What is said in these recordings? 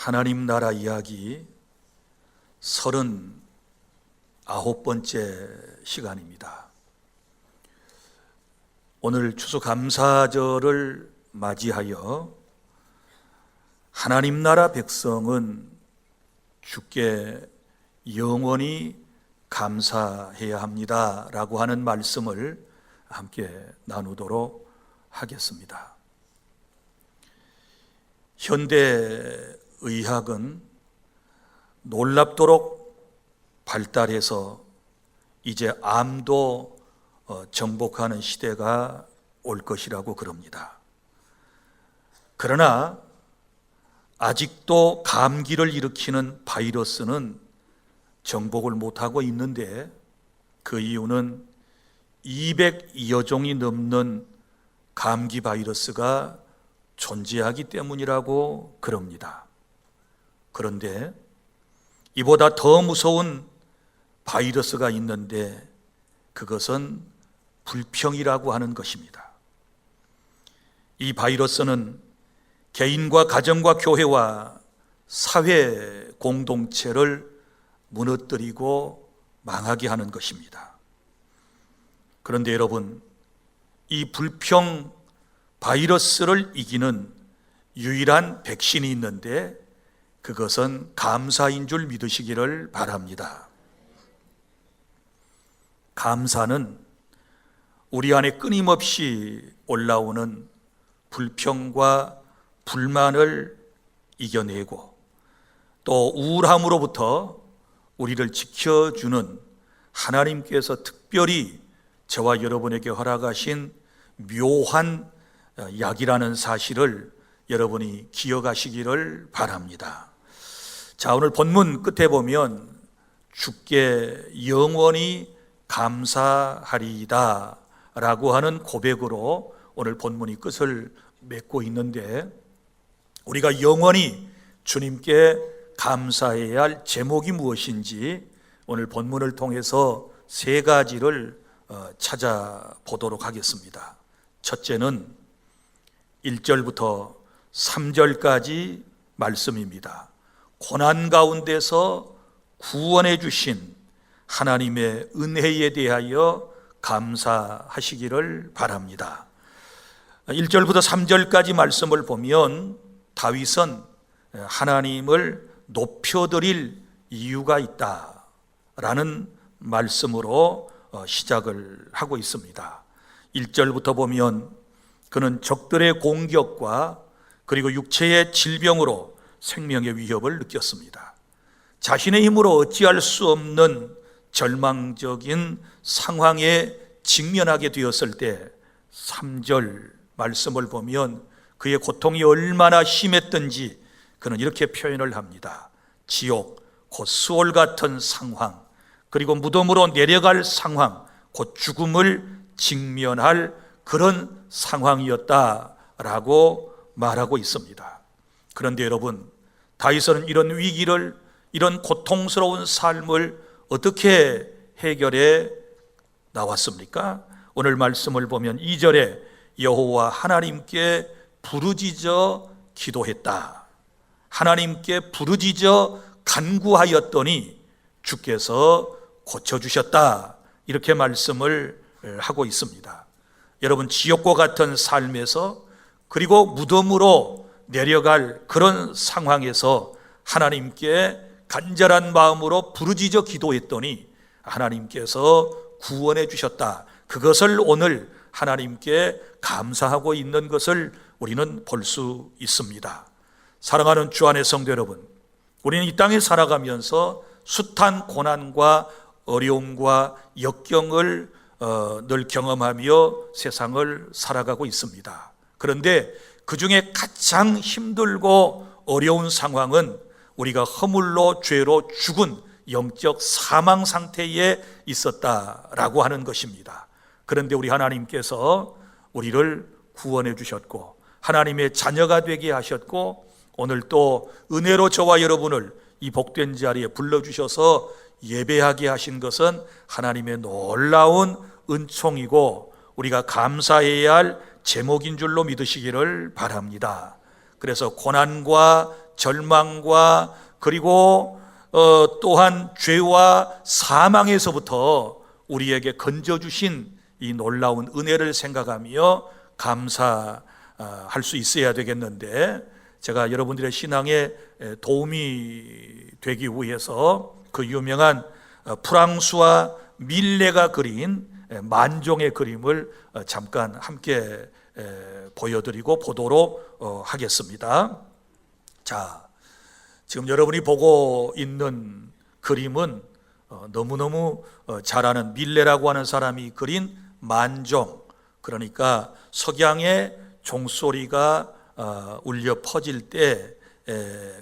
하나님 나라 이야기 39번째 시간입니다. 오늘 추수감사절을 맞이하여 하나님 나라 백성은 주께 영원히 감사해야 합니다 라고 하는 말씀을 함께 나누도록 하겠습니다. 현대의학은 놀랍도록 발달해서 이제 암도 정복하는 시대가 올 것이라고 그럽니다. 그러나 아직도 감기를 일으키는 바이러스는 정복을 못하고 있는데 그 이유는 200여 종이 넘는 감기 바이러스가 존재하기 때문이라고 그럽니다. 그런데 이보다 더 무서운 바이러스가 있는데 그것은 불평이라고 하는 것입니다. 이 바이러스는 개인과 가정과 교회와 사회 공동체를 무너뜨리고 망하게 하는 것입니다. 그런데 여러분, 이 불평 바이러스를 이기는 유일한 백신이 있는데 그것은 감사인 줄 믿으시기를 바랍니다. 감사는 우리 안에 끊임없이 올라오는 불평과 불만을 이겨내고 또 우울함으로부터 우리를 지켜주는 하나님께서 특별히 저와 여러분에게 허락하신 묘한 약이라는 사실을 여러분이 기억하시기를 바랍니다. 자, 오늘 본문 끝에 보면 주께 영원히 감사하리이다 라고 하는 고백으로 오늘 본문이 끝을 맺고 있는데, 우리가 영원히 주님께 감사해야 할 제목이 무엇인지 오늘 본문을 통해서 세 가지를 찾아보도록 하겠습니다. 첫째는 1절부터 3절까지 말씀입니다. 고난 가운데서 구원해 주신 하나님의 은혜에 대하여 감사하시기를 바랍니다. 1절부터 3절까지 말씀을 보면 다윗은 하나님을 높여드릴 이유가 있다라는 말씀으로 시작을 하고 있습니다. 1절부터 보면 그는 적들의 공격과 그리고 육체의 질병으로 생명의 위협을 느꼈습니다. 자신의 힘으로 어찌할 수 없는 절망적인 상황에 직면하게 되었을 때 3절 말씀을 보면 그의 고통이 얼마나 심했던지 그는 이렇게 표현을 합니다. 지옥, 곧 수월 같은 상황, 그리고 무덤으로 내려갈 상황, 곧 죽음을 직면할 그런 상황이었다라고 말하고 있습니다. 그런데 여러분, 다윗은 이런 위기를, 이런 고통스러운 삶을 어떻게 해결해 나왔습니까? 오늘 말씀을 보면 2절에 여호와 하나님께 부르짖어 기도했다. 하나님께 부르짖어 간구하였더니 주께서 고쳐주셨다. 이렇게 말씀을 하고 있습니다. 여러분, 지옥과 같은 삶에서 그리고 무덤으로 내려갈 그런 상황에서 하나님께 간절한 마음으로 부르짖어 기도했더니 하나님께서 구원해 주셨다. 그것을 오늘 하나님께 감사하고 있는 것을 우리는 볼 수 있습니다. 사랑하는 주 안의 성도 여러분, 우리는 이 땅에 살아가면서 숱한 고난과 어려움과 역경을 늘 경험하며 세상을 살아가고 있습니다. 그런데 그 중에 가장 힘들고 어려운 상황은 우리가 허물로 죄로 죽은 영적 사망 상태에 있었다라고 하는 것입니다. 그런데 우리 하나님께서 우리를 구원해 주셨고 하나님의 자녀가 되게 하셨고 오늘 또 은혜로 저와 여러분을 이 복된 자리에 불러주셔서 예배하게 하신 것은 하나님의 놀라운 은총이고 우리가 감사해야 할 제목인 줄로 믿으시기를 바랍니다. 그래서 고난과 절망과 그리고 또한 죄와 사망에서부터 우리에게 건져주신 이 놀라운 은혜를 생각하며 감사할 수 있어야 되겠는데, 제가 여러분들의 신앙에 도움이 되기 위해서 그 유명한 프랑스와 밀레가 그린 만종의 그림을 잠깐 함께 보여드리고 보도록 하겠습니다. 자, 지금 여러분이 보고 있는 그림은 너무너무 잘 아는 밀레라고 하는 사람이 그린 만종, 그러니까 석양의 종소리가 울려 퍼질 때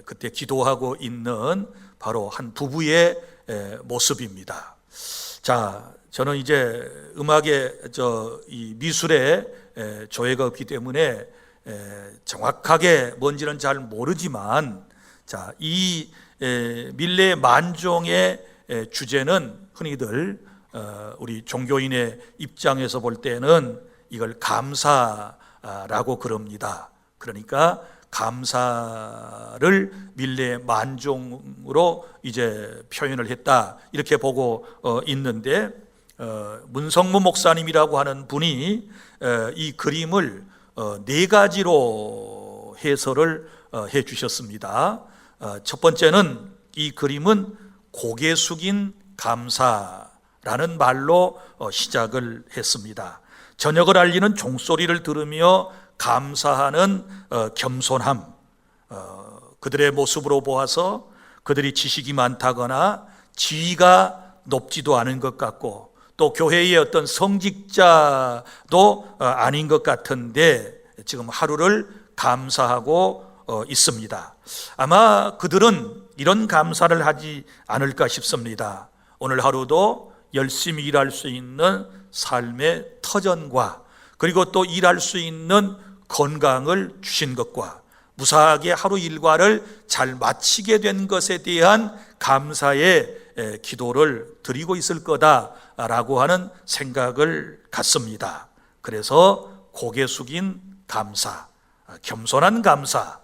그때 기도하고 있는 바로 한 부부의 모습입니다. 자, 저는 이제 음악의 이 미술에 조예가 없기 때문에 정확하게 뭔지는 잘 모르지만, 자, 이 밀레 만종의 주제는 흔히들 우리 종교인의 입장에서 볼 때는 이걸 감사라고 그럽니다. 그러니까 감사를 밀레 만종으로 이제 표현을 했다, 이렇게 보고 있는데, 문성무 목사님이라고 하는 분이 이 그림을 네 가지로 해설을 해 주셨습니다. 첫 번째는 이 그림은 고개 숙인 감사라는 말로 시작을 했습니다. 저녁을 알리는 종소리를 들으며 감사하는 겸손함, 그들의 모습으로 보아서 그들이 지식이 많다거나 지위가 높지도 않은 것 같고 또 교회의 어떤 성직자도 아닌 것 같은데 지금 하루를 감사하고 있습니다. 아마 그들은 이런 감사를 하지 않을까 싶습니다. 오늘 하루도 열심히 일할 수 있는 삶의 터전과 그리고 또 일할 수 있는 건강을 주신 것과 무사하게 하루 일과를 잘 마치게 된 것에 대한 감사의 기도를 드리고 있을 거다라고 하는 생각을 갖습니다. 그래서 고개 숙인 감사, 겸손한 감사.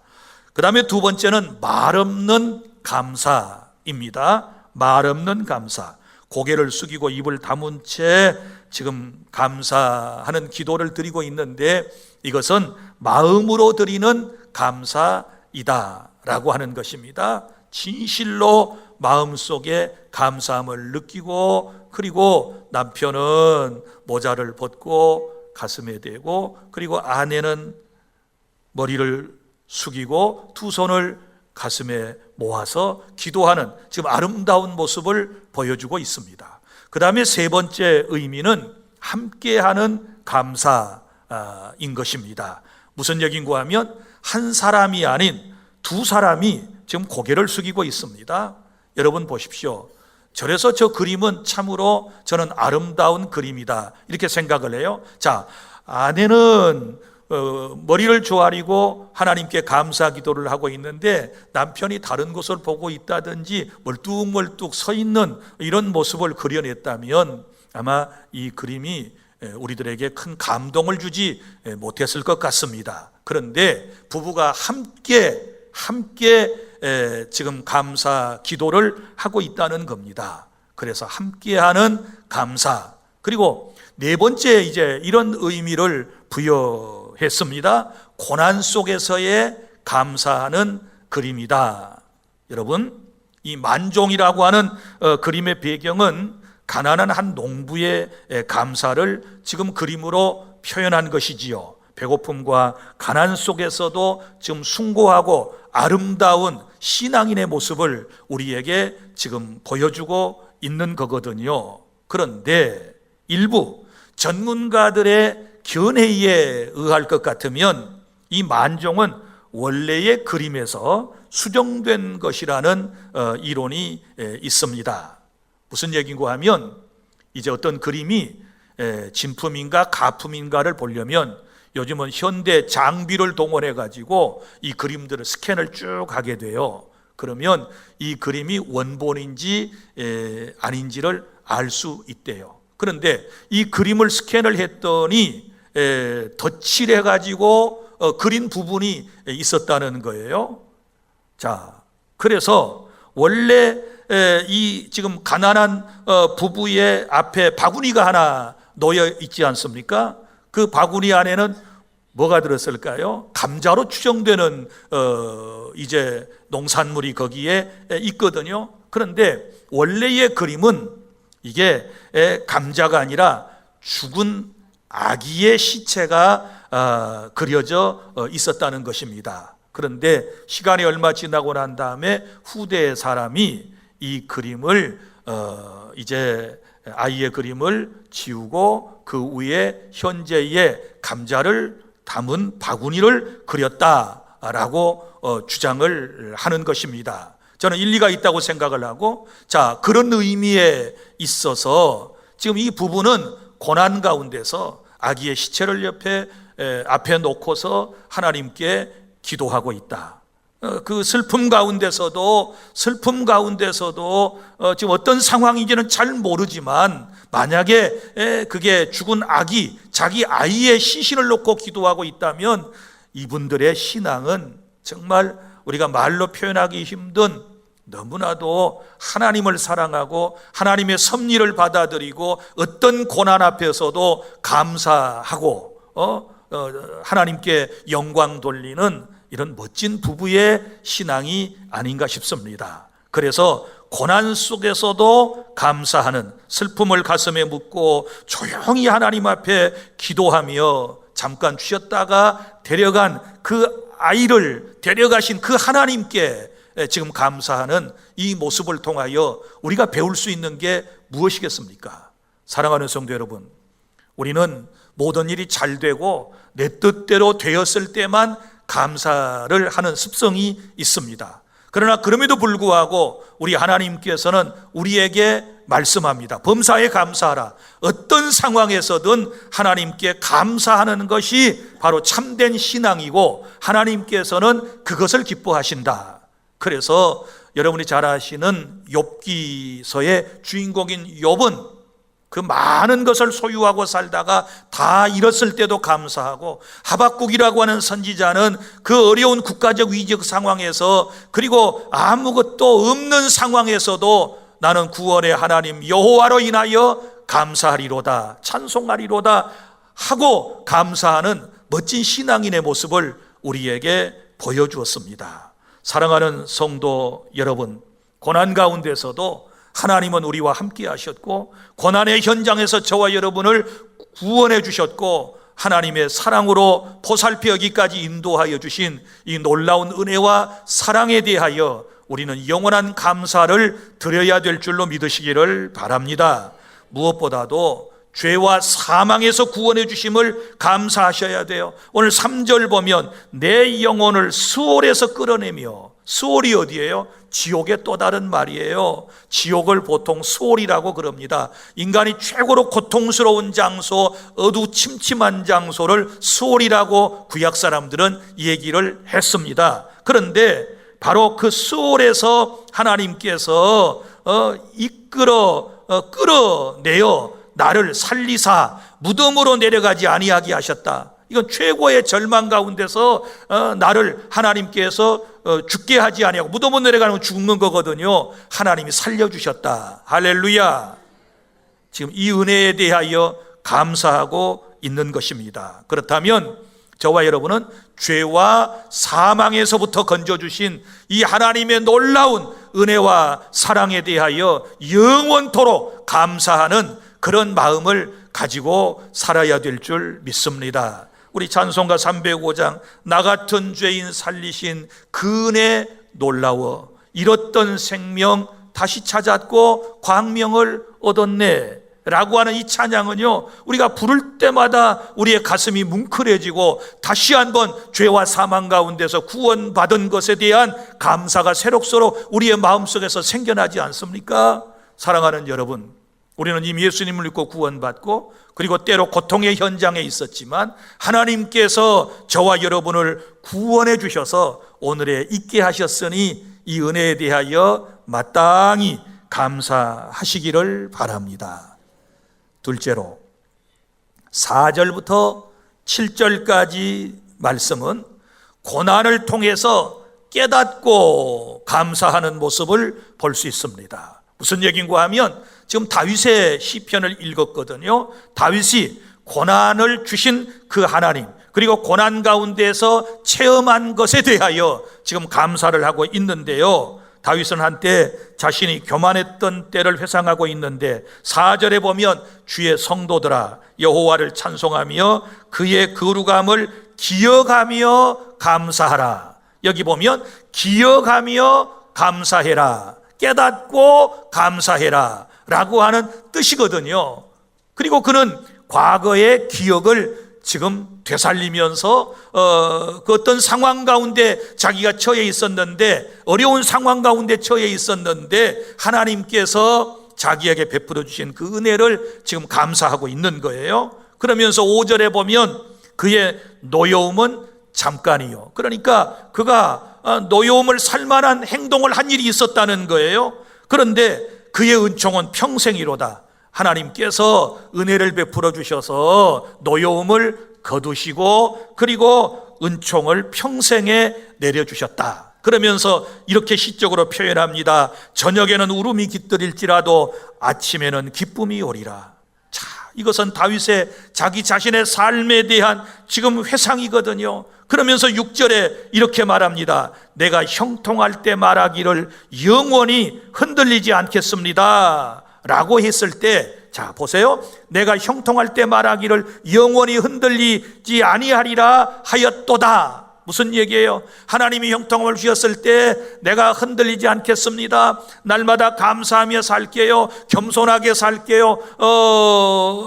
그 다음에 두 번째는 말 없는 감사입니다. 말 없는 감사. 고개를 숙이고 입을 다문 채 지금 감사하는 기도를 드리고 있는데, 이것은 마음으로 드리는 감사이다 라고 하는 것입니다. 진실로 마음속에 감사함을 느끼고, 그리고 남편은 모자를 벗고 가슴에 대고, 그리고 아내는 머리를 숙이고 두 손을 가슴에 모아서 기도하는 지금 아름다운 모습을 보여주고 있습니다. 그 다음에 세 번째 의미는 함께하는 감사인 것입니다. 무슨 얘기인가 하면 한 사람이 아닌 두 사람이 지금 고개를 숙이고 있습니다. 여러분 보십시오. 저래서 저 그림은 참으로 저는 아름다운 그림이다 이렇게 생각을 해요. 자, 아내는 머리를 조아리고 하나님께 감사 기도를 하고 있는데 남편이 다른 곳을 보고 있다든지 멀뚱멀뚱 서 있는 이런 모습을 그려냈다면 아마 이 그림이 우리들에게 큰 감동을 주지 못했을 것 같습니다. 그런데 부부가 함께 지금 감사 기도를 하고 있다는 겁니다. 그래서 함께하는 감사. 그리고 네 번째 이제 이런 의미를 부여했습니다. 고난 속에서의 감사하는 그림이다. 여러분, 이 만종이라고 하는 그림의 배경은 가난한 한 농부의 감사를 지금 그림으로 표현한 것이지요. 배고픔과 가난 속에서도 지금 숭고하고 아름다운 신앙인의 모습을 우리에게 지금 보여주고 있는 거거든요. 그런데 일부 전문가들의 견해에 의할 것 같으면 이 만종은 원래의 그림에서 수정된 것이라는 이론이 있습니다. 무슨 얘기인가 하면 이제 어떤 그림이 진품인가 가품인가를 보려면 요즘은 현대 장비를 동원해 가지고 이 그림들을 스캔을 쭉 하게 돼요. 그러면 이 그림이 원본인지 아닌지를 알 수 있대요. 그런데 이 그림을 스캔을 했더니 덧칠해 가지고 그린 부분이 있었다는 거예요. 자, 그래서 원래 이 지금 가난한 부부의 앞에 바구니가 하나 놓여 있지 않습니까? 그 바구니 안에는 뭐가 들었을까요? 감자로 추정되는 이제 농산물이 거기에 있거든요. 그런데 원래의 그림은 이게 감자가 아니라 죽은 아기의 시체가 그려져 있었다는 것입니다. 그런데 시간이 얼마 지나고 난 다음에 후대의 사람이 이 그림을 이제 아이의 그림을 지우고 그 위에 현재의 감자를 담은 바구니를 그렸다라고 주장을 하는 것입니다. 저는 일리가 있다고 생각을 하고, 자, 그런 의미에 있어서 지금 이 부부는 고난 가운데서 아기의 시체를 앞에 놓고서 하나님께 기도하고 있다. 그 슬픔 가운데서도 지금 어떤 상황인지는 잘 모르지만 만약에 그게 죽은 아기, 자기 아이의 시신을 놓고 기도하고 있다면 이분들의 신앙은 정말 우리가 말로 표현하기 힘든, 너무나도 하나님을 사랑하고 하나님의 섭리를 받아들이고 어떤 고난 앞에서도 감사하고 하나님께 영광 돌리는 이런 멋진 부부의 신앙이 아닌가 싶습니다. 그래서 고난 속에서도 감사하는, 슬픔을 가슴에 묻고 조용히 하나님 앞에 기도하며 잠깐 쉬었다가 데려간 그 아이를 데려가신 그 하나님께 지금 감사하는 이 모습을 통하여 우리가 배울 수 있는 게 무엇이겠습니까? 사랑하는 성도 여러분, 우리는 모든 일이 잘 되고 내 뜻대로 되었을 때만 감사를 하는 습성이 있습니다. 그러나 그럼에도 불구하고 우리 하나님께서는 우리에게 말씀합니다. 범사에 감사하라. 어떤 상황에서든 하나님께 감사하는 것이 바로 참된 신앙이고 하나님께서는 그것을 기뻐하신다. 그래서 여러분이 잘 아시는 욥기서의 주인공인 욥은 그 많은 것을 소유하고 살다가 다 잃었을 때도 감사하고, 하박국이라고 하는 선지자는 그 어려운 국가적 위기적 상황에서, 그리고 아무것도 없는 상황에서도 나는 구원의 하나님 여호와로 인하여 감사하리로다, 찬송하리로다 하고 감사하는 멋진 신앙인의 모습을 우리에게 보여주었습니다. 사랑하는 성도 여러분, 고난 가운데서도 하나님은 우리와 함께 하셨고 고난의 현장에서 저와 여러분을 구원해 주셨고 하나님의 사랑으로 보살펴 여기까지 인도하여 주신 이 놀라운 은혜와 사랑에 대하여 우리는 영원한 감사를 드려야 될 줄로 믿으시기를 바랍니다. 무엇보다도 죄와 사망에서 구원해 주심을 감사하셔야 돼요. 오늘 3절 보면 내 영혼을 수월에서 끌어내며, 수월이 어디예요? 지옥의 또 다른 말이에요. 지옥을 보통 수월이라고 그럽니다. 인간이 최고로 고통스러운 장소, 어두침침한 장소를 수월이라고 구약 사람들은 얘기를 했습니다. 그런데 바로 그 수월에서 하나님께서 끌어내어 나를 살리사 무덤으로 내려가지 아니하게 하셨다. 이건 최고의 절망 가운데서 나를 하나님께서 죽게 하지 아니하고, 무덤으로 내려가는 건 죽는 거거든요. 하나님이 살려주셨다. 할렐루야. 지금 이 은혜에 대하여 감사하고 있는 것입니다. 그렇다면 저와 여러분은 죄와 사망에서부터 건져주신 이 하나님의 놀라운 은혜와 사랑에 대하여 영원토록 감사하는 그런 마음을 가지고 살아야 될 줄 믿습니다. 우리 찬송가 305장 나 같은 죄인 살리신 그 은혜 놀라워 잃었던 생명 다시 찾았고 광명을 얻었네 라고 하는 이 찬양은요, 우리가 부를 때마다 우리의 가슴이 뭉클해지고 다시 한번 죄와 사망 가운데서 구원받은 것에 대한 감사가 새록새록 우리의 마음속에서 생겨나지 않습니까? 사랑하는 여러분, 우리는 이미 예수님을 믿고 구원받고 그리고 때로 고통의 현장에 있었지만 하나님께서 저와 여러분을 구원해 주셔서 오늘에 있게 하셨으니 이 은혜에 대하여 마땅히 감사하시기를 바랍니다. 둘째로 4절부터 7절까지 말씀은 고난을 통해서 깨닫고 감사하는 모습을 볼 수 있습니다. 무슨 얘기인가 하면 지금 다윗의 시편을 읽었거든요. 다윗이 고난을 주신 그 하나님, 그리고 고난 가운데서 체험한 것에 대하여 지금 감사를 하고 있는데요. 다윗은 한때 자신이 교만했던 때를 회상하고 있는데 4절에 보면 주의 성도들아 여호와를 찬송하며 그의 거룩함을 기억하며 감사하라. 여기 보면 기억하며 감사해라, 깨닫고 감사해라 라고 하는 뜻이거든요. 그리고 그는 과거의 기억을 지금 되살리면서 그 어떤 상황 가운데 자기가 처해 있었는데, 어려운 상황 가운데 처해 있었는데 하나님께서 자기에게 베풀어 주신 그 은혜를 지금 감사하고 있는 거예요. 그러면서 5절에 보면 그의 노여움은 잠깐이요. 그러니까 그가 노여움을 살만한 행동을 한 일이 있었다는 거예요. 그런데 그의 은총은 평생이로다. 하나님께서 은혜를 베풀어 주셔서 노여움을 거두시고 그리고 은총을 평생에 내려주셨다. 그러면서 이렇게 시적으로 표현합니다. 저녁에는 울음이 깃들일지라도 아침에는 기쁨이 오리라. 자, 이것은 다윗의 자기 자신의 삶에 대한 지금 회상이거든요. 그러면서 6절에 이렇게 말합니다. 내가 형통할 때 말하기를 영원히 흔들리지 않겠습니다 라고 했을 때, 자 보세요. 내가 형통할 때 말하기를 영원히 흔들리지 아니하리라 하였도다. 무슨 얘기예요? 하나님이 형통함을 주셨을 때 내가 흔들리지 않겠습니다, 날마다 감사하며 살게요, 겸손하게 살게요,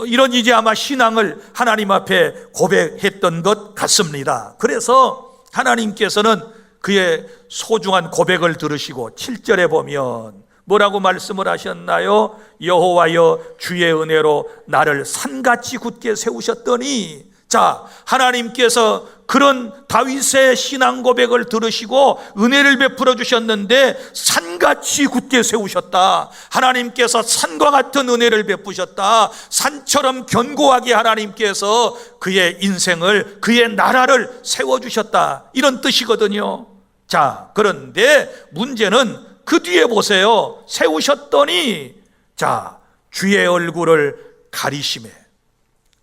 이런 이제 아마 신앙을 하나님 앞에 고백했던 것 같습니다. 그래서 하나님께서는 그의 소중한 고백을 들으시고 7절에 보면 뭐라고 말씀을 하셨나요? 여호와여 주의 은혜로 나를 산같이 굳게 세우셨더니, 자, 하나님께서 그런 다윗의 신앙 고백을 들으시고 은혜를 베풀어 주셨는데 산같이 굳게 세우셨다. 하나님께서 산과 같은 은혜를 베푸셨다. 산처럼 견고하게 하나님께서 그의 인생을, 그의 나라를 세워주셨다, 이런 뜻이거든요. 자, 그런데 문제는 그 뒤에 보세요. 세우셨더니, 자, 주의 얼굴을 가리심에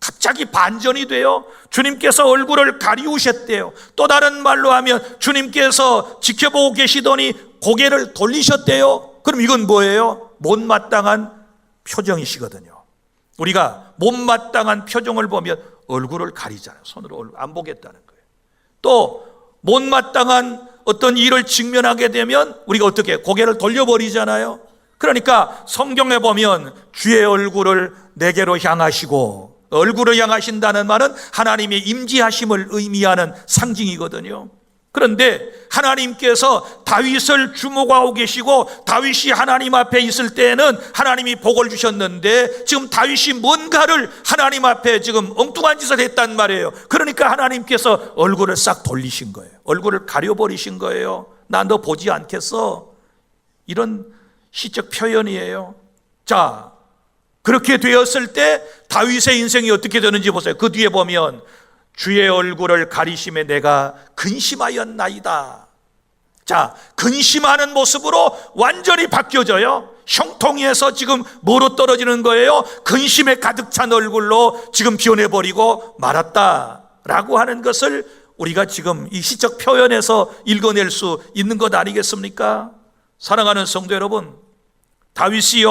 갑자기 반전이 돼요. 주님께서 얼굴을 가리우셨대요. 또 다른 말로 하면 주님께서 지켜보고 계시더니 고개를 돌리셨대요. 그럼 이건 뭐예요? 못마땅한 표정이시거든요. 우리가 못마땅한 표정을 보면 얼굴을 가리잖아요. 손으로 안 보겠다는 거예요. 또 못마땅한 어떤 일을 직면하게 되면 우리가 어떻게 고개를 돌려버리잖아요. 그러니까 성경에 보면 주의 얼굴을 내게로 향하시고, 얼굴을 향하신다는 말은 하나님의 임재하심을 의미하는 상징이거든요. 그런데 하나님께서 다윗을 주목하고 계시고 다윗이 하나님 앞에 있을 때에는 하나님이 복을 주셨는데 지금 다윗이 뭔가를 하나님 앞에 지금 엉뚱한 짓을 했단 말이에요. 그러니까 하나님께서 얼굴을 싹 돌리신 거예요. 얼굴을 가려버리신 거예요. 나 너 보지 않겠어, 이런 시적 표현이에요. 자, 그렇게 되었을 때 다윗의 인생이 어떻게 되는지 보세요. 그 뒤에 보면 주의 얼굴을 가리심에 내가 근심하였나이다. 자, 근심하는 모습으로 완전히 바뀌어져요. 형통에서 지금 뭐로 떨어지는 거예요? 근심에 가득 찬 얼굴로 지금 변해버리고 말았다라고 하는 것을 우리가 지금 이 시적 표현에서 읽어낼 수 있는 것 아니겠습니까? 사랑하는 성도 여러분, 다윗이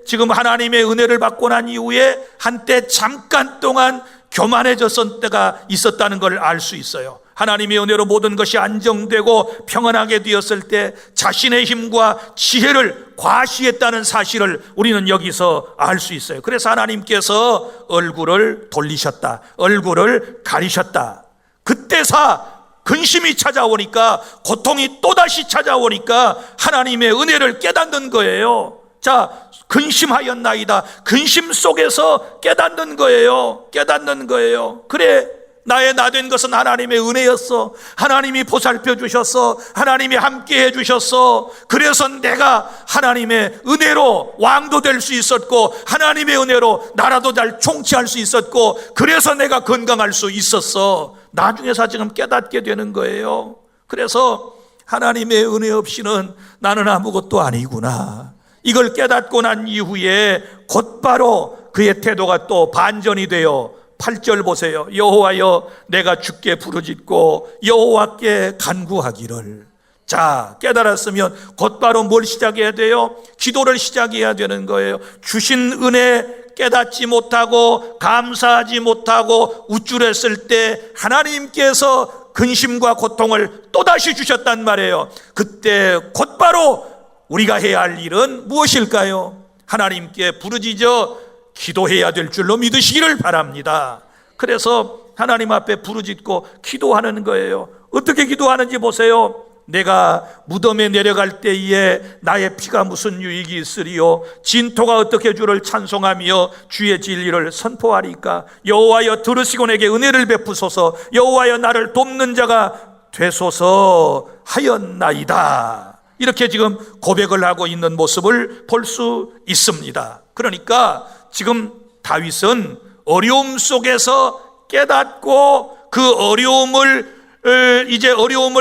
지금 하나님의 은혜를 받고 난 이후에 한때 잠깐 동안 교만해졌을 때가 있었다는 걸 알 수 있어요. 하나님의 은혜로 모든 것이 안정되고 평안하게 되었을 때 자신의 힘과 지혜를 과시했다는 사실을 우리는 여기서 알 수 있어요. 그래서 하나님께서 얼굴을 돌리셨다, 얼굴을 가리셨다. 그때사 근심이 찾아오니까, 고통이 또다시 찾아오니까 하나님의 은혜를 깨닫는 거예요. 자, 근심하였나이다. 근심 속에서 깨닫는 거예요. 깨닫는 거예요. 그래, 나의 나 된 것은 하나님의 은혜였어. 하나님이 보살펴 주셨어. 하나님이 함께 해 주셨어. 그래서 내가 하나님의 은혜로 왕도 될 수 있었고, 하나님의 은혜로 나라도 잘 총치할 수 있었고, 그래서 내가 건강할 수 있었어. 나중에서 지금 깨닫게 되는 거예요. 그래서 하나님의 은혜 없이는 나는 아무것도 아니구나, 이걸 깨닫고 난 이후에 곧바로 그의 태도가 또 반전이 되어 8절 보세요. 여호와여, 내가 주께 부르짖고 여호와께 간구하기를. 자, 깨달았으면 곧바로 뭘 시작해야 돼요? 기도를 시작해야 되는 거예요. 주신 은혜 깨닫지 못하고 감사하지 못하고 우쭐했을 때 하나님께서 근심과 고통을 또다시 주셨단 말이에요. 그때 곧바로 우리가 해야 할 일은 무엇일까요? 하나님께 부르짖어 기도해야 될 줄로 믿으시기를 바랍니다. 그래서 하나님 앞에 부르짖고 기도하는 거예요. 어떻게 기도하는지 보세요. 내가 무덤에 내려갈 때에 나의 피가 무슨 유익이 있으리요? 진토가 어떻게 주를 찬송하며 주의 진리를 선포하리까? 여호와여, 들으시고 내게 은혜를 베푸소서. 여호와여, 나를 돕는 자가 되소서 하였나이다. 이렇게 지금 고백을 하고 있는 모습을 볼 수 있습니다. 그러니까 지금 다윗은 어려움 속에서 깨닫고 그 어려움을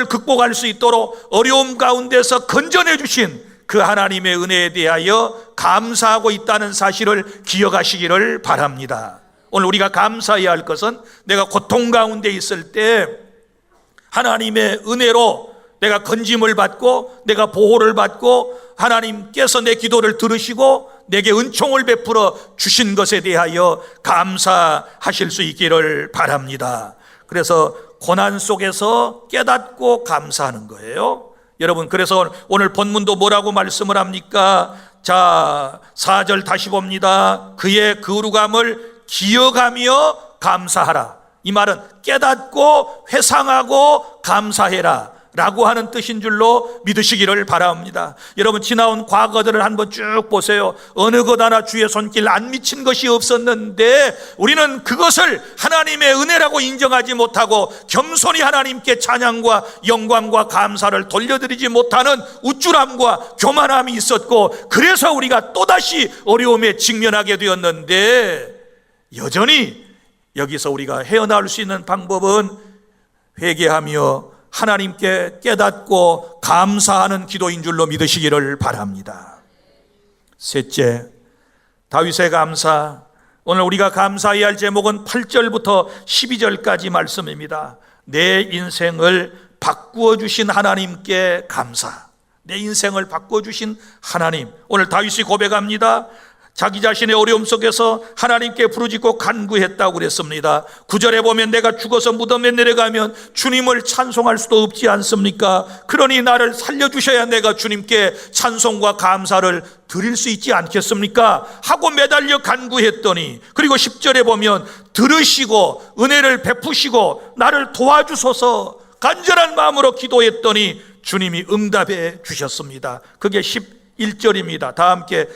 극복할 수 있도록 어려움 가운데서 건져내 주신 그 하나님의 은혜에 대하여 감사하고 있다는 사실을 기억하시기를 바랍니다. 오늘 우리가 감사해야 할 것은 내가 고통 가운데 있을 때 하나님의 은혜로 내가 건짐을 받고 내가 보호를 받고 하나님께서 내 기도를 들으시고 내게 은총을 베풀어 주신 것에 대하여 감사하실 수 있기를 바랍니다. 그래서 고난 속에서 깨닫고 감사하는 거예요. 여러분, 그래서 오늘 본문도 뭐라고 말씀을 합니까? 자, 4절 다시 봅니다. 그의 거룩함을 기억하며 감사하라. 이 말은 깨닫고 회상하고 감사해라 라고 하는 뜻인 줄로 믿으시기를 바랍니다. 여러분, 지나온 과거들을 한번 쭉 보세요. 어느 것 하나 주의 손길 안 미친 것이 없었는데 우리는 그것을 하나님의 은혜라고 인정하지 못하고 겸손히 하나님께 찬양과 영광과 감사를 돌려드리지 못하는 우쭐함과 교만함이 있었고, 그래서 우리가 또다시 어려움에 직면하게 되었는데, 여전히 여기서 우리가 헤어나올 수 있는 방법은 회개하며 하나님께 깨닫고 감사하는 기도인 줄로 믿으시기를 바랍니다. 셋째, 다윗의 감사. 오늘 우리가 감사해야 할 제목은 8절부터 12절까지 말씀입니다. 내 인생을 바꾸어 주신 하나님께 감사. 내 인생을 바꾸어 주신 하나님. 오늘 다윗이 고백합니다. 자기 자신의 어려움 속에서 하나님께 부르짖고 간구했다고 그랬습니다. 9절에 보면 내가 죽어서 무덤에 내려가면 주님을 찬송할 수도 없지 않습니까? 그러니 나를 살려주셔야 내가 주님께 찬송과 감사를 드릴 수 있지 않겠습니까? 하고 매달려 간구했더니, 그리고 10절에 보면 들으시고 은혜를 베푸시고 나를 도와주소서 간절한 마음으로 기도했더니 주님이 응답해 주셨습니다. 그게 11절입니다. 다 함께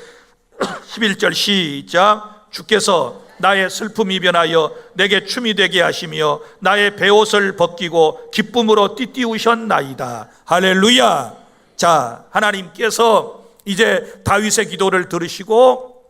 11절 시작. 주께서 나의 슬픔이 변하여 내게 춤이 되게 하시며 나의 베옷을 벗기고 기쁨으로 띠띠우셨나이다. 할렐루야. 자, 하나님께서 이제 다윗의 기도를 들으시고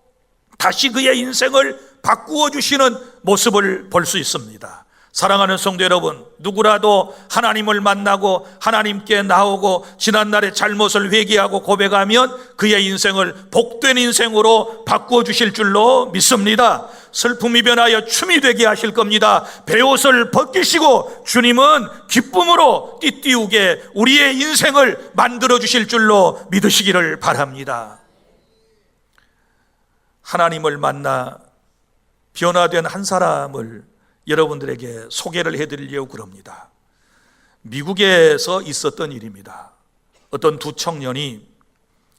다시 그의 인생을 바꾸어 주시는 모습을 볼 수 있습니다. 사랑하는 성도 여러분, 누구라도 하나님을 만나고 하나님께 나오고 지난날의 잘못을 회개하고 고백하면 그의 인생을 복된 인생으로 바꾸어 주실 줄로 믿습니다. 슬픔이 변하여 춤이 되게 하실 겁니다. 베옷을 벗기시고 주님은 기쁨으로 띠띠우게 우리의 인생을 만들어 주실 줄로 믿으시기를 바랍니다. 하나님을 만나 변화된 한 사람을 여러분들에게 소개를 해드리려고 그럽니다. 미국에서 있었던 일입니다. 어떤 두 청년이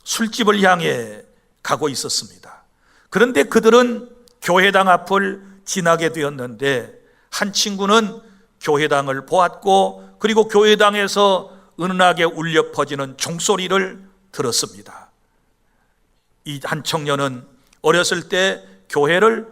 술집을 향해 가고 있었습니다. 그런데 그들은 교회당 앞을 지나게 되었는데 한 친구는 교회당을 보았고 그리고 교회당에서 은은하게 울려 퍼지는 종소리를 들었습니다. 이 한 청년은 어렸을 때 교회를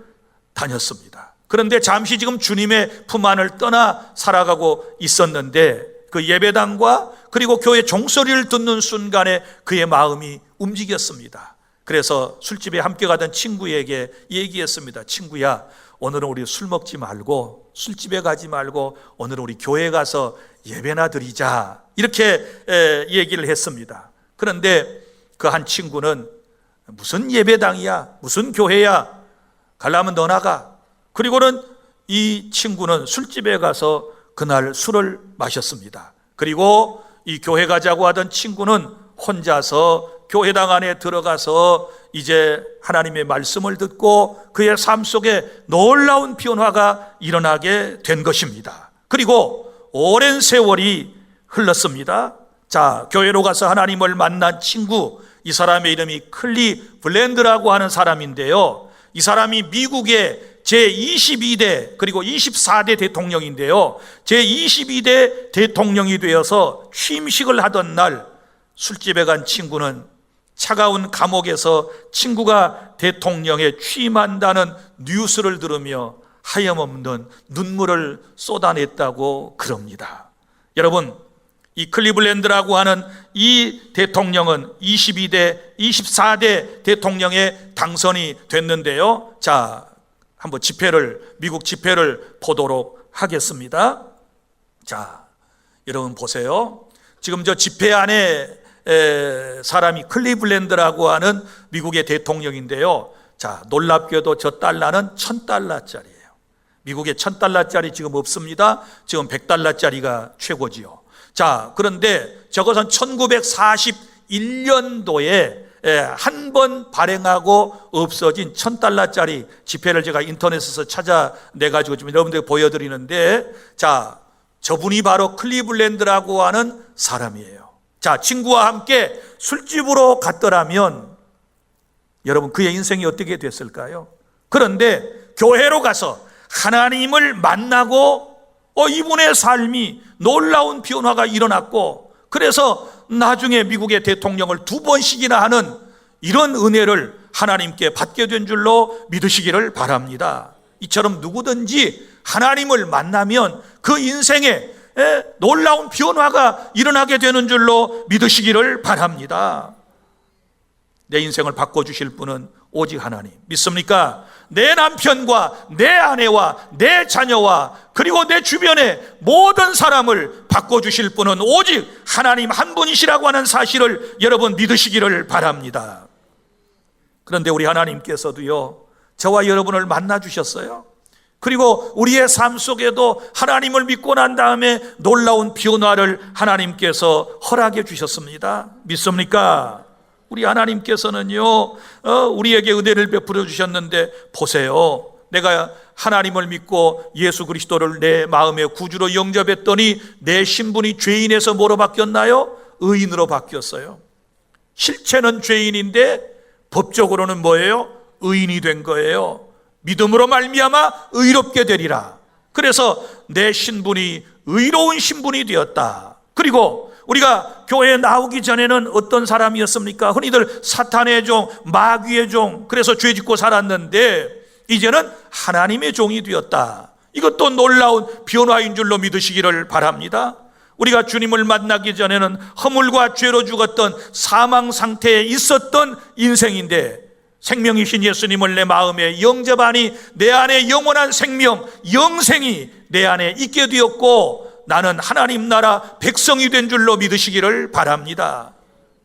다녔습니다. 그런데 잠시 지금 주님의 품 안을 떠나 살아가고 있었는데 그 예배당과 그리고 교회 종소리를 듣는 순간에 그의 마음이 움직였습니다. 그래서 술집에 함께 가던 친구에게 얘기했습니다. 친구야, 오늘은 우리 술 먹지 말고 술집에 가지 말고 오늘은 우리 교회에 가서 예배나 드리자, 이렇게 얘기를 했습니다. 그런데 그 한 친구는 무슨 예배당이야, 무슨 교회야, 가려면 너 나가. 그리고는 이 친구는 술집에 가서 그날 술을 마셨습니다. 그리고 이 교회 가자고 하던 친구는 혼자서 교회당 안에 들어가서 이제 하나님의 말씀을 듣고 그의 삶 속에 놀라운 변화가 일어나게 된 것입니다. 그리고 오랜 세월이 흘렀습니다. 자, 교회로 가서 하나님을 만난 친구, 이 사람의 이름이 클리 블랜드라고 하는 사람인데요, 이 사람이 미국의 제22대 그리고 24대 대통령인데요, 제22대 대통령이 되어서 취임식을 하던 날 술집에 간 친구는 차가운 감옥에서 친구가 대통령에 취임한다는 뉴스를 들으며 하염없는 눈물을 쏟아냈다고 그럽니다. 여러분, 이 클리블랜드라고 하는 이 대통령은 22대, 24대 대통령에 당선이 됐는데요. 자, 한번 미국 집회를 보도록 하겠습니다. 자, 여러분 보세요. 지금 저 집회 안에 사람이 클리블랜드라고 하는 미국의 대통령인데요. 자, 놀랍게도 저 달러는 $1,000짜리예요. 미국에 $1,000짜리 지금 없습니다. 지금 $100짜리가 최고지요. 자, 그런데 저것은 1941년도에 한 번 발행하고 없어진 $1,000짜리 지폐를 제가 인터넷에서 찾아내가지고 좀 여러분들에게 보여드리는데, 자, 저분이 바로 클리블랜드라고 하는 사람이에요. 자, 친구와 함께 술집으로 갔더라면 여러분 그의 인생이 어떻게 됐을까요? 그런데 교회로 가서 하나님을 만나고 이분의 삶이 놀라운 변화가 일어났고, 그래서 나중에 미국의 대통령을 2번씩이나 하는 이런 은혜를 하나님께 받게 된 줄로 믿으시기를 바랍니다. 이처럼 누구든지 하나님을 만나면 그 인생에 놀라운 변화가 일어나게 되는 줄로 믿으시기를 바랍니다. 내 인생을 바꿔주실 분은 오직 하나님. 믿습니까? 내 남편과 내 아내와 내 자녀와 그리고 내 주변의 모든 사람을 바꿔주실 분은 오직 하나님 한 분이시라고 하는 사실을 여러분 믿으시기를 바랍니다. 그런데 우리 하나님께서도요, 저와 여러분을 만나 주셨어요. 그리고 우리의 삶 속에도 하나님을 믿고 난 다음에 놀라운 변화를 하나님께서 허락해 주셨습니다. 믿습니까? 우리 하나님께서는요, 우리에게 은혜를 베풀어 주셨는데 보세요. 내가 하나님을 믿고 예수 그리스도를 내 마음의 구주로 영접했더니 내 신분이 죄인에서 뭐로 바뀌었나요? 의인으로 바뀌었어요. 실체는 죄인인데 법적으로는 뭐예요? 의인이 된 거예요. 믿음으로 말미암아 의롭게 되리라. 그래서 내 신분이 의로운 신분이 되었다. 그리고 우리가 교회에 나오기 전에는 어떤 사람이었습니까? 흔히들 사탄의 종, 마귀의 종, 그래서 죄 짓고 살았는데 이제는 하나님의 종이 되었다. 이것도 놀라운 변화인 줄로 믿으시기를 바랍니다. 우리가 주님을 만나기 전에는 허물과 죄로 죽었던 사망 상태에 있었던 인생인데 생명이신 예수님을 내 마음에 영접하니 내 안에 영원한 생명, 영생이 내 안에 있게 되었고 나는 하나님 나라 백성이 된 줄로 믿으시기를 바랍니다.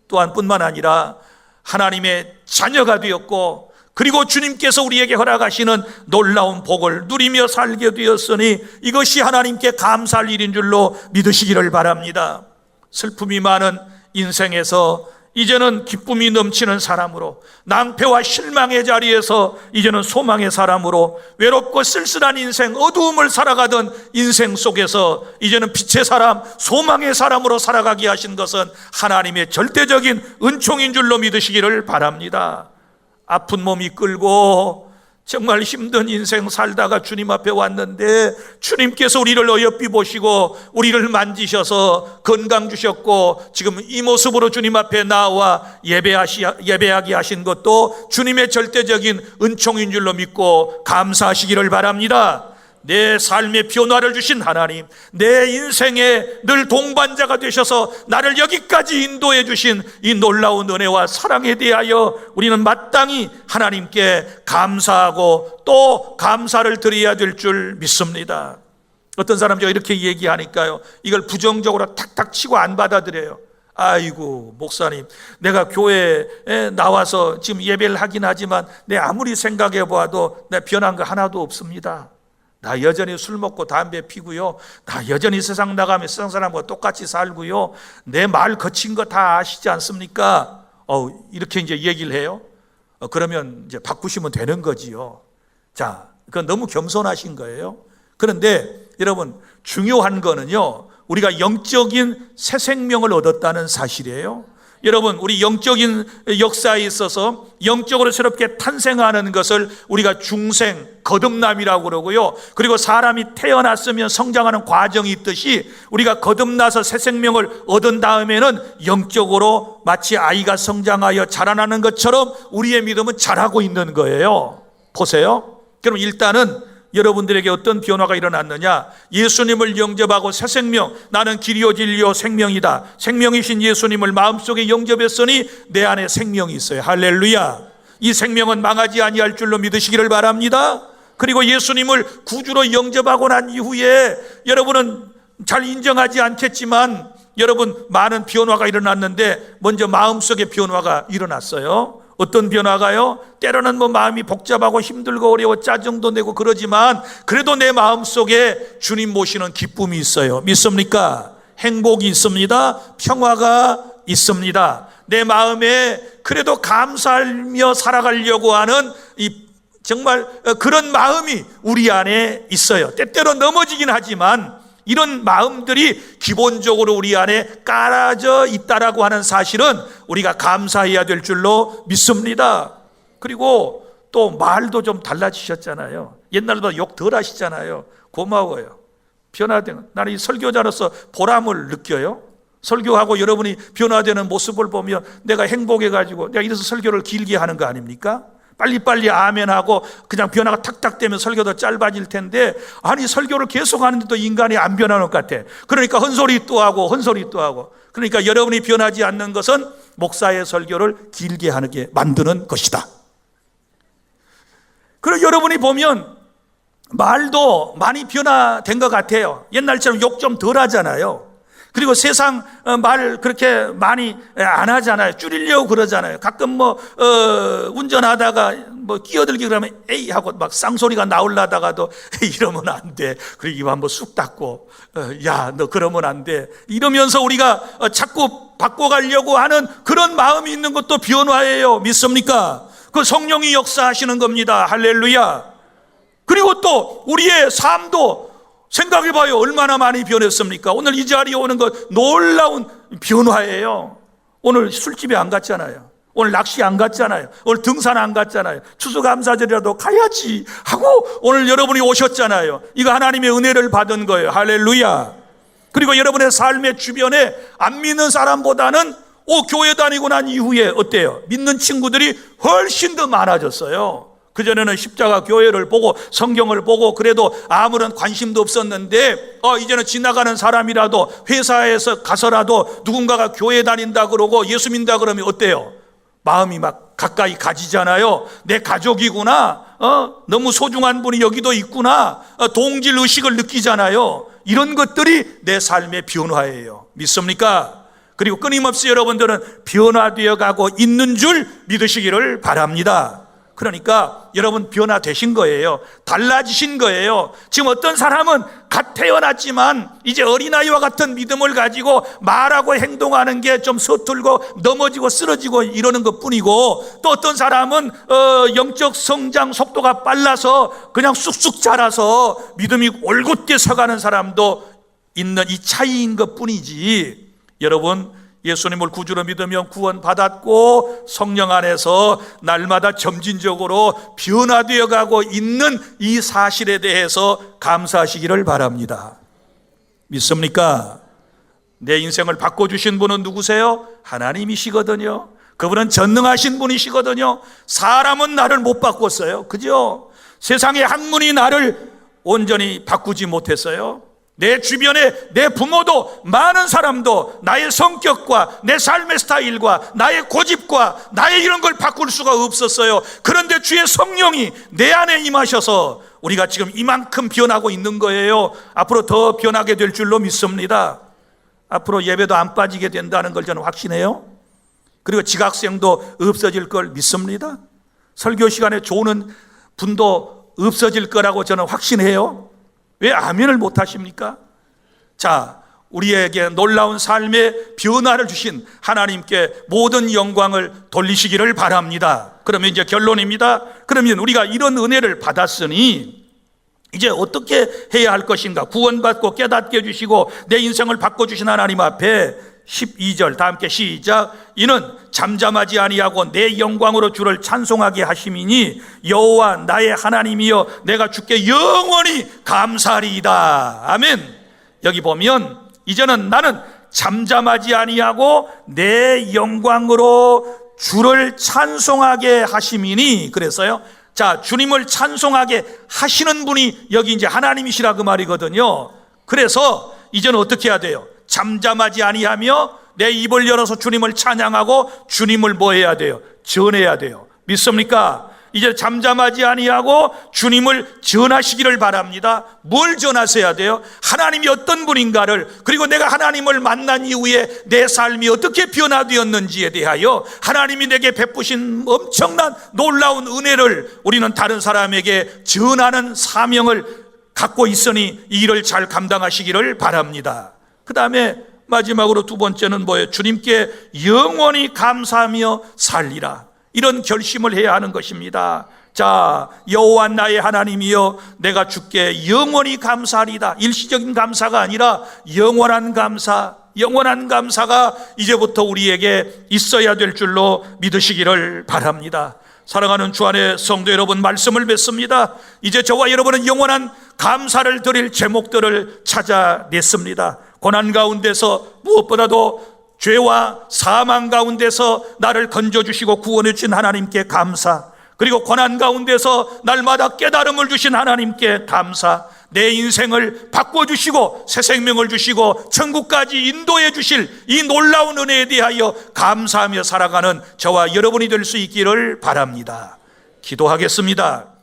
또한 뿐만 아니라 하나님의 자녀가 되었고 그리고 주님께서 우리에게 허락하시는 놀라운 복을 누리며 살게 되었으니 이것이 하나님께 감사할 일인 줄로 믿으시기를 바랍니다. 슬픔이 많은 인생에서 이제는 기쁨이 넘치는 사람으로, 낭패와 실망의 자리에서 이제는 소망의 사람으로, 외롭고 쓸쓸한 인생, 어두움을 살아가던 인생 속에서 이제는 빛의 사람, 소망의 사람으로 살아가게 하신 것은 하나님의 절대적인 은총인 줄로 믿으시기를 바랍니다. 아픈 몸이 끌고 정말 힘든 인생 살다가 주님 앞에 왔는데 주님께서 우리를 어여삐 보시고 우리를 만지셔서 건강 주셨고 지금 이 모습으로 주님 앞에 나와 예배하게 하신 것도 주님의 절대적인 은총인 줄로 믿고 감사하시기를 바랍니다. 내 삶의 변화를 주신 하나님, 내 인생에 늘 동반자가 되셔서 나를 여기까지 인도해 주신 이 놀라운 은혜와 사랑에 대하여 우리는 마땅히 하나님께 감사하고 또 감사를 드려야 될 줄 믿습니다. 어떤 사람들이 이렇게 얘기하니까요, 이걸 부정적으로 탁탁 치고 안 받아들여요. 아이고 목사님, 내가 교회에 나와서 지금 예배를 하긴 하지만 내 아무리 생각해 보아도 내 변한 거 하나도 없습니다. 나 여전히 술 먹고 담배 피고요, 나 여전히 세상 나가면 세상 사람과 똑같이 살고요, 내 말 거친 거 다 아시지 않습니까? 이렇게 이제 얘기를 해요. 그러면 이제 바꾸시면 되는 거지요. 자, 그건 너무 겸손하신 거예요. 그런데 여러분, 중요한 거는요, 우리가 영적인 새 생명을 얻었다는 사실이에요. 여러분, 우리 영적인 역사에 있어서 영적으로 새롭게 탄생하는 것을 우리가 중생, 거듭남이라고 그러고요, 그리고 사람이 태어났으면 성장하는 과정이 있듯이 우리가 거듭나서 새 생명을 얻은 다음에는 영적으로 마치 아이가 성장하여 자라나는 것처럼 우리의 믿음은 자라고 있는 거예요. 보세요. 그럼 일단은 여러분들에게 어떤 변화가 일어났느냐? 예수님을 영접하고 새 생명, 나는 길이요 진리요 생명이다, 생명이신 예수님을 마음속에 영접했으니 내 안에 생명이 있어요. 할렐루야. 이 생명은 망하지 아니할 줄로 믿으시기를 바랍니다. 그리고 예수님을 구주로 영접하고 난 이후에 여러분은 잘 인정하지 않겠지만 여러분, 많은 변화가 일어났는데 먼저 마음속에 변화가 일어났어요. 어떤 변화가요? 때로는 뭐 마음이 복잡하고 힘들고 어려워 짜증도 내고 그러지만 그래도 내 마음속에 주님 모시는 기쁨이 있어요. 믿습니까? 행복이 있습니다. 평화가 있습니다. 내 마음에 그래도 감사하며 살아가려고 하는 이 정말 그런 마음이 우리 안에 있어요. 때때로 넘어지긴 하지만 이런 마음들이 기본적으로 우리 안에 깔아져 있다라고 하는 사실은 우리가 감사해야 될 줄로 믿습니다. 그리고 또 말도 좀 달라지셨잖아요. 옛날보다 욕 덜 하시잖아요. 고마워요. 변화된, 나는 이 설교자로서 보람을 느껴요. 설교하고 여러분이 변화되는 모습을 보면 내가 행복해가지고 내가 이래서 설교를 길게 하는 거 아닙니까? 빨리빨리 아멘하고 그냥 변화가 탁탁 되면 설교도 짧아질 텐데, 아니 설교를 계속 하는데도 인간이 안 변하는 것 같아. 그러니까 헛소리 또 하고 헛소리 또 하고. 그러니까 여러분이 변하지 않는 것은 목사의 설교를 길게 하게 만드는 것이다. 그리고 여러분이 보면 말도 많이 변화된 것 같아요. 옛날처럼 욕 좀 덜 하잖아요. 그리고 세상 말 그렇게 많이 안 하잖아요. 줄이려고 그러잖아요. 가끔 뭐 운전하다가 뭐 끼어들기 그러면 에이 하고 막 쌍소리가 나오려다가도 에이 이러면 안 돼. 그리고 입 한번 쑥 닫고 야 너 그러면 안 돼. 이러면서 우리가 자꾸 바꿔가려고 하는 그런 마음이 있는 것도 변화예요. 믿습니까? 그 성령이 역사하시는 겁니다. 할렐루야. 그리고 또 우리의 삶도 생각해봐요. 얼마나 많이 변했습니까? 오늘 이 자리에 오는 것 놀라운 변화예요. 오늘 술집에 안 갔잖아요. 오늘 낚시 안 갔잖아요. 오늘 등산 안 갔잖아요. 추수감사절이라도 가야지 하고 오늘 여러분이 오셨잖아요. 이거 하나님의 은혜를 받은 거예요. 할렐루야. 그리고 여러분의 삶의 주변에 안 믿는 사람보다는 교회 다니고 난 이후에 어때요? 믿는 친구들이 훨씬 더 많아졌어요. 그전에는 십자가 교회를 보고 성경을 보고 그래도 아무런 관심도 없었는데 이제는 지나가는 사람이라도 회사에서 가서라도 누군가가 교회 다닌다 그러고 예수 믿는다 그러면 어때요? 마음이 막 가까이 가지잖아요. 내 가족이구나. 너무 소중한 분이 여기도 있구나. 동질 의식을 느끼잖아요. 이런 것들이 내 삶의 변화예요. 믿습니까? 그리고 끊임없이 여러분들은 변화되어 가고 있는 줄 믿으시기를 바랍니다. 그러니까 여러분 변화되신 거예요. 달라지신 거예요. 지금 어떤 사람은 갓 태어났지만 이제 어린아이와 같은 믿음을 가지고 말하고 행동하는 게 좀 서툴고 넘어지고 쓰러지고 이러는 것뿐이고, 또 어떤 사람은 영적 성장 속도가 빨라서 그냥 쑥쑥 자라서 믿음이 올곧게 서가는 사람도 있는 이 차이인 것뿐이지, 여러분 예수님을 구주로 믿으며 구원받았고 성령 안에서 날마다 점진적으로 변화되어 가고 있는 이 사실에 대해서 감사하시기를 바랍니다. 믿습니까? 내 인생을 바꿔주신 분은 누구세요? 하나님이시거든요. 그분은 전능하신 분이시거든요. 사람은 나를 못 바꿨어요. 그죠? 세상의 학문이 나를 온전히 바꾸지 못했어요. 내 주변에 내 부모도, 많은 사람도 나의 성격과 내 삶의 스타일과 나의 고집과 나의 이런 걸 바꿀 수가 없었어요. 그런데 주의 성령이 내 안에 임하셔서 우리가 지금 이만큼 변하고 있는 거예요. 앞으로 더 변하게 될 줄로 믿습니다. 앞으로 예배도 안 빠지게 된다는 걸 저는 확신해요. 그리고 지각생도 없어질 걸 믿습니다. 설교 시간에 조는 분도 없어질 거라고 저는 확신해요. 왜 아멘을 못 하십니까? 자, 우리에게 놀라운 삶의 변화를 주신 하나님께 모든 영광을 돌리시기를 바랍니다. 그러면 이제 결론입니다. 그러면 우리가 이런 은혜를 받았으니 이제 어떻게 해야 할 것인가? 구원받고 깨닫게 해주시고 내 인생을 바꿔주신 하나님 앞에 12절 다 함께 시작. 이는 잠잠하지 아니하고 내 영광으로 주를 찬송하게 하심이니 여호와 나의 하나님이여 내가 주께 영원히 감사하리이다. 아멘. 여기 보면 이제는 나는 잠잠하지 아니하고 내 영광으로 주를 찬송하게 하심이니, 그래서요, 자, 주님을 찬송하게 하시는 분이 여기 이제 하나님이시라 그 말이거든요. 그래서 이제는 어떻게 해야 돼요? 잠잠하지 아니하며 내 입을 열어서 주님을 찬양하고 주님을 뭐 해야 돼요? 전해야 돼요. 믿습니까? 이제 잠잠하지 아니하고 주님을 전하시기를 바랍니다. 뭘 전하셔야 돼요? 하나님이 어떤 분인가를, 그리고 내가 하나님을 만난 이후에 내 삶이 어떻게 변화되었는지에 대하여 하나님이 내게 베푸신 엄청난 놀라운 은혜를 우리는 다른 사람에게 전하는 사명을 갖고 있으니 이 일을 잘 감당하시기를 바랍니다. 그 다음에 마지막으로 두 번째는 뭐예요? 주님께 영원히 감사하며 살리라. 이런 결심을 해야 하는 것입니다. 자, 여호와 나의 하나님이여 내가 주께 영원히 감사하리다. 일시적인 감사가 아니라 영원한 감사, 영원한 감사가 이제부터 우리에게 있어야 될 줄로 믿으시기를 바랍니다. 사랑하는 주 안의 성도 여러분, 말씀을 뵙습니다. 이제 저와 여러분은 영원한 감사를 드릴 제목들을 찾아냈습니다. 고난 가운데서 무엇보다도 죄와 사망 가운데서 나를 건져주시고 구원해 주신 하나님께 감사, 그리고 고난 가운데서 날마다 깨달음을 주신 하나님께 감사, 내 인생을 바꿔주시고 새 생명을 주시고 천국까지 인도해 주실 이 놀라운 은혜에 대하여 감사하며 살아가는 저와 여러분이 될 수 있기를 바랍니다. 기도하겠습니다.